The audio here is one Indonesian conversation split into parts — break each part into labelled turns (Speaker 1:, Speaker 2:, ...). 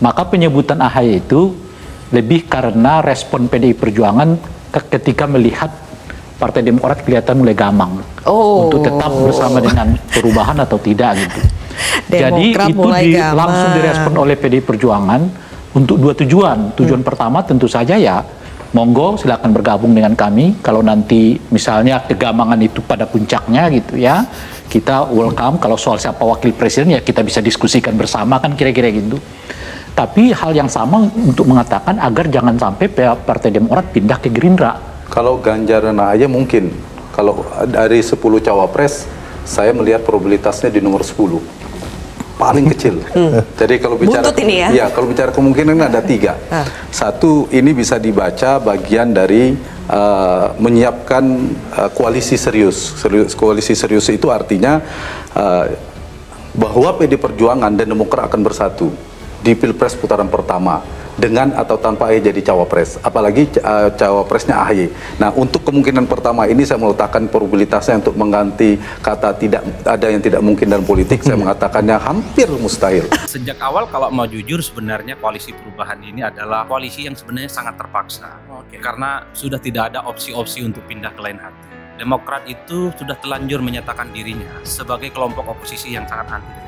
Speaker 1: Maka penyebutan AHY itu lebih karena respon PDI Perjuangan ketika melihat Partai Demokrat kelihatan mulai gamang untuk tetap bersama dengan perubahan atau tidak gitu. Jadi itu langsung direspon oleh PDI Perjuangan untuk dua tujuan. Tujuan pertama tentu saja ya, monggo silakan bergabung dengan kami. Kalau nanti misalnya kegamangan itu pada puncaknya gitu ya, kita welcome. Kalau soal siapa wakil presiden ya kita bisa diskusikan bersama kan kira-kira gitu. Tapi hal yang sama untuk mengatakan agar jangan sampai Partai Demokrat pindah ke Gerindra.
Speaker 2: Kalau Ganjar dan AHY mungkin, kalau dari 10 cawapres, saya melihat probabilitasnya di nomor 10. Paling kecil. Jadi kalau bicara kalau bicara kemungkinan ada 3. Satu, ini bisa dibaca bagian dari menyiapkan koalisi serius. Koalisi serius itu artinya bahwa PD Perjuangan dan Demokrat akan bersatu di Pilpres putaran pertama dengan atau tanpa AHY jadi cawapres, apalagi cawapresnya AHY. Nah, untuk kemungkinan pertama ini saya meletakkan probabilitasnya untuk mengganti kata tidak ada yang tidak mungkin dalam politik, saya mengatakannya hampir mustahil.
Speaker 3: Sejak awal kalau mau jujur sebenarnya koalisi perubahan ini adalah koalisi yang sebenarnya sangat terpaksa. Karena sudah tidak ada opsi-opsi untuk pindah ke lain hati. Demokrat itu sudah telanjur menyatakan dirinya sebagai kelompok oposisi yang sangat anti.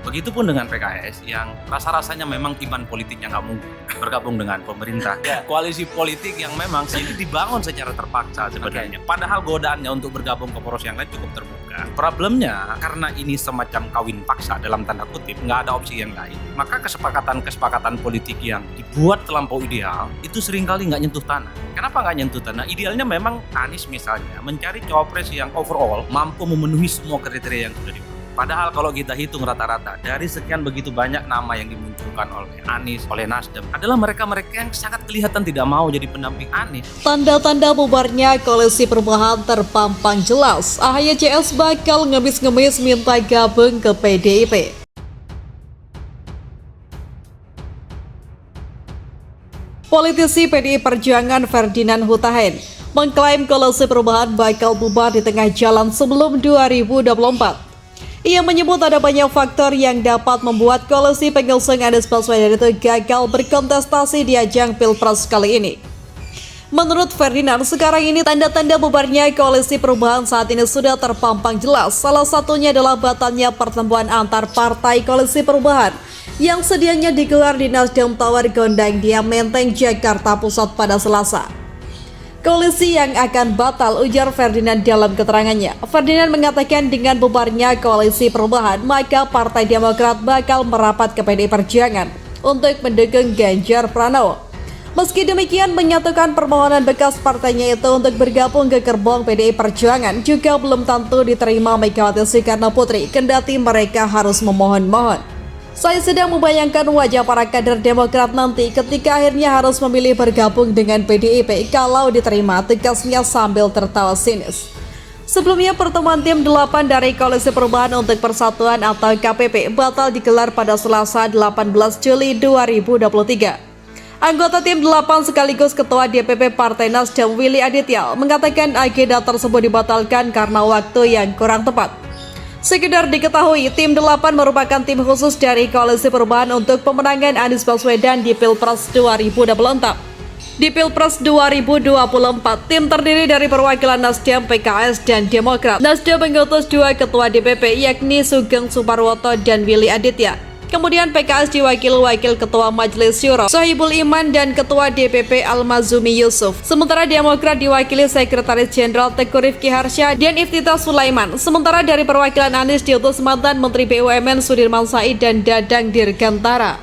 Speaker 3: Begitupun dengan PKS yang rasa-rasanya memang iman politiknya nggak mungkin bergabung dengan pemerintah. Koalisi politik yang memang ini dibangun secara terpaksa sebenarnya. Padahal godaannya untuk bergabung ke poros yang lain cukup terbuka. Problemnya karena ini semacam kawin paksa dalam tanda kutip, nggak ada opsi yang lain. Maka kesepakatan politik yang dibuat terlampau ideal itu seringkali nggak nyentuh tanah. Kenapa nggak nyentuh tanah? Idealnya memang Anies misalnya mencari cawapres yang overall mampu memenuhi semua kriteria yang sudah dibuat. Padahal kalau kita hitung rata-rata dari sekian begitu banyak nama yang dimunculkan oleh Anies, oleh Nasdem, adalah mereka-mereka yang sangat kelihatan tidak mau jadi pendamping Anies.
Speaker 4: Tanda-tanda bubarnya koalisi perubahan terpampang jelas. AHY CS bakal ngemis-ngemis minta gabung ke PDIP. Politisi PDI Perjuangan Ferdinand Hutahen mengklaim koalisi perubahan bakal bubar di tengah jalan sebelum 2024. Ia menyebut ada banyak faktor yang dapat membuat koalisi pengusung Anies Baswedan itu gagal berkontestasi di ajang Pilpres kali ini. Menurut Ferdinand, sekarang ini tanda-tanda bubarnya koalisi perubahan saat ini sudah terpampang jelas. Salah satunya adalah batalnya pertemuan antar partai koalisi perubahan yang sedianya digelar di Nasdem Tower Gondang Dia Menteng, Jakarta Pusat pada Selasa. Koalisi yang akan batal, ujar Ferdinand dalam keterangannya. Ferdinand mengatakan dengan bubarnya koalisi perubahan, maka Partai Demokrat bakal merapat ke PDI Perjuangan untuk mendukung Ganjar Pranowo. Meski demikian, menyatukan permohonan bekas partainya itu untuk bergabung ke gerbong PDI Perjuangan juga belum tentu diterima Megawati Soekarno Putri, kendati mereka harus memohon-mohon. Saya sedang membayangkan wajah para kader Demokrat nanti ketika akhirnya harus memilih bergabung dengan PDIP kalau diterima, tegasnya sambil tertawa sinis. Sebelumnya pertemuan tim 8 dari Koalisi Perubahan untuk Persatuan atau KPP batal digelar pada Selasa 18 Juli 2023. Anggota tim 8 sekaligus Ketua DPP Partai Nasdem Willy Aditya mengatakan agenda tersebut dibatalkan karena waktu yang kurang tepat. Sekedar diketahui, tim 8 merupakan tim khusus dari Koalisi Perubahan untuk pemenangan Anies Baswedan di Pilpres 2024. Di Pilpres 2024, tim terdiri dari perwakilan Nasdem, PKS, dan Demokrat. Nasdem mengutus 2 ketua DPP, yakni Sugeng Suparwoto dan Willy Aditya. Kemudian PKS diwakili Wakil Ketua Majelis Syuro Sohibul Iman dan Ketua DPP Almazumi Yusuf. Sementara Demokrat diwakili Sekretaris Jenderal Teguh Rifki Harsha dan Iftithah Sulaiman. Sementara dari perwakilan Anies diutus mantan Menteri BUMN Sudirman Said dan Dadang Dirgantara.